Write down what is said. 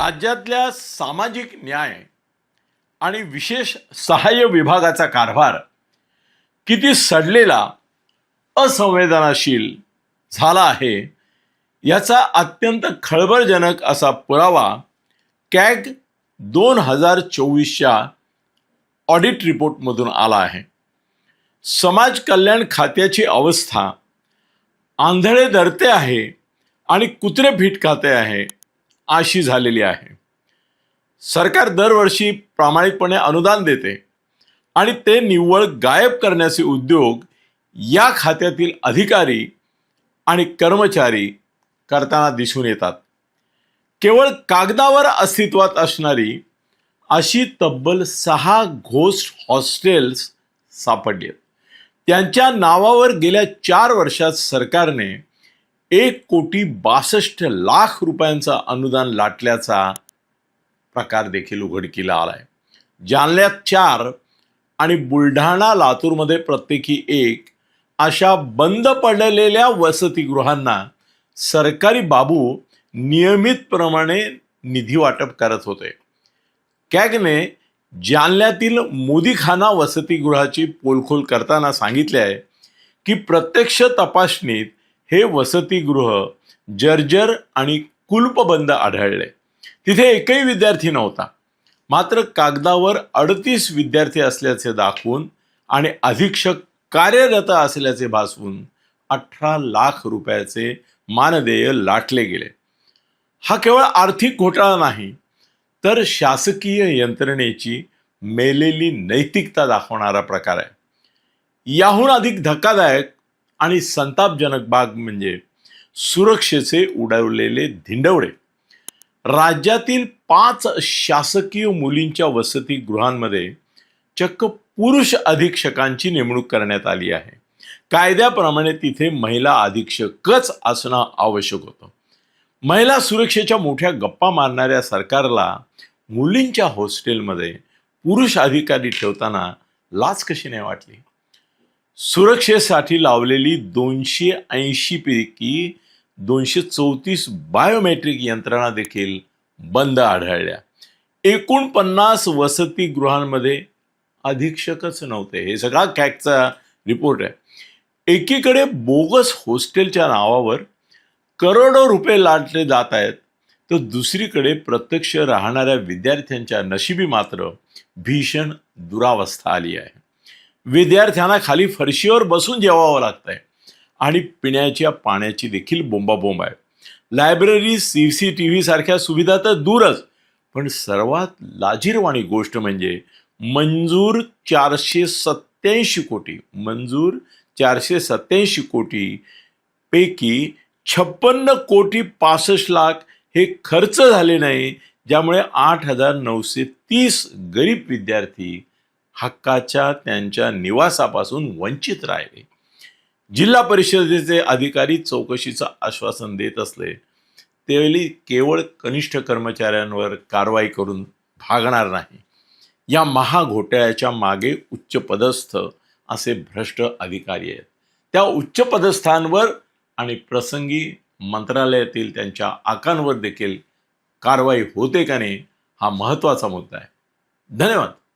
राज्यातल्या सामाजिक न्याय आणि विशेष सहाय्य विभागाचा कारभार किती सडलेला, असंवेदनाशील झाला आहे याचा अत्यंत खळबळजनक असा पुरावा कॅग 2024च्या ऑडिट रिपोर्टमधून आला आहे. समाज कल्याण खात्याची अवस्था आंधळे धरते आहे आणि कुत्रे फिट खाते आहे अशी झालेली आहे. सरकार दरवर्षी प्रामाणिकपणे अनुदान देते आणि ते निव्वळ गायब करण्याचे उद्योग या खात्यातील अधिकारी आणि कर्मचारी करताना दिसून येतात. केवळ कागदावर अस्तित्वात असणारी अशी तब्बल 6 घोस्ट हॉस्टेल्स सापडली आहेत. त्यांच्या नावावर गेल्या 4 वर्षात सरकारने 1,62,00,000 रुपयांचा अनुदान लाटल्याचा प्रकार देखील उघडकीला आलाय. जालन्यात 4 आणि बुलढाणा लातूरमध्ये प्रत्येकी 1 अशा बंद पडलेल्या वसतिगृहांना सरकारी बाबू नियमितप्रमाणे निधी वाटप करत होते. कॅगने जालन्यातील मोदीखाना वसतिगृहाची पोलखोल करताना सांगितले आहे की प्रत्यक्ष तपासणीत हे वसतिगृह जर्जर आणि कुलूपबंद आढळले. तिथे एकही विद्यार्थी नव्हता. मात्र कागदावर 38 विद्यार्थी असल्याचे दाखवून आणि अधीक्षक कार्यरत असल्याचे भासवून 18 लाख रुपयाचे मानदेय लाटले गेले. हा केवळ आर्थिक घोटाळा नाही, तर शासकीय यंत्रणेची मेलेली नैतिकता दाखवणारा प्रकार आहे. याहून अधिक धक्कादायक आणि संतापजनक बाब म्हणजे सुरक्षेचे उडवलेले धिंडवडे. राज्यातील 5 शासकीय मुलींच्या वसतिगृहांमध्ये चक्क पुरुष अधीक्षकांची नेमणूक करण्यात आली आहे. कायद्याप्रमाणे तिथे महिला अधीक्षकच असणं आवश्यक होतं. महिला सुरक्षेच्या मोठ्या गप्पा मारणाऱ्या सरकारला मुलींच्या हॉस्टेलमध्ये पुरुष अधिकारी ठेवताना लाज कशी नाही वाटली? सुरक्षेसाठी लावलेली 280 पैकी 234 बायोमेट्रिक यंत्रणा देखील बंद आढळल्या. एकूण 50 वसतिगृहांमध्ये अधीक्षकच नव्हते. हे सगळा कॅगचा रिपोर्ट आहे. एकीकडे बोगस हॉस्टेलच्या नावावर करोडो रुपये लाटले जात आहेत, तर दुसरीकडे प्रत्यक्ष राहणाऱ्या विद्यार्थ्यांच्या नशिबी मात्र भीषण दुरावस्था आली आहे. विद्यार्थ्यांना खाली फरशीवर बसून जेवावं लागतंय आणि पिण्याच्या पाण्याची देखील बोंबाबोंब आहे. लायब्ररी, CCTV सारख्या सुविधा तर दूरच, पण सर्वात लाजिरवाणी गोष्ट म्हणजे मंजूर 487 कोटी पैकी 56 कोटी 65 लाख हे खर्च झाले नाही, ज्यामुळे 8,930 गरीब विद्यार्थी हक्काच्या त्यांच्या निवासापासून वंचित राहिले. जिल्हा परिषदेचे अधिकारी चौकशीचं आश्वासन देत असले त्यावेळी केवळ कनिष्ठ कर्मचाऱ्यांवर कारवाई करून भागणार नाही. या महाघोटाळ्याच्या मागे उच्चपदस्थ असे भ्रष्ट अधिकारी आहेत. त्या उच्चपदस्थांवर आणि प्रसंगी मंत्रालयातील त्यांच्या आकांवर देखील कारवाई होते का नाही, हा महत्त्वाचा मुद्दा आहे. धन्यवाद.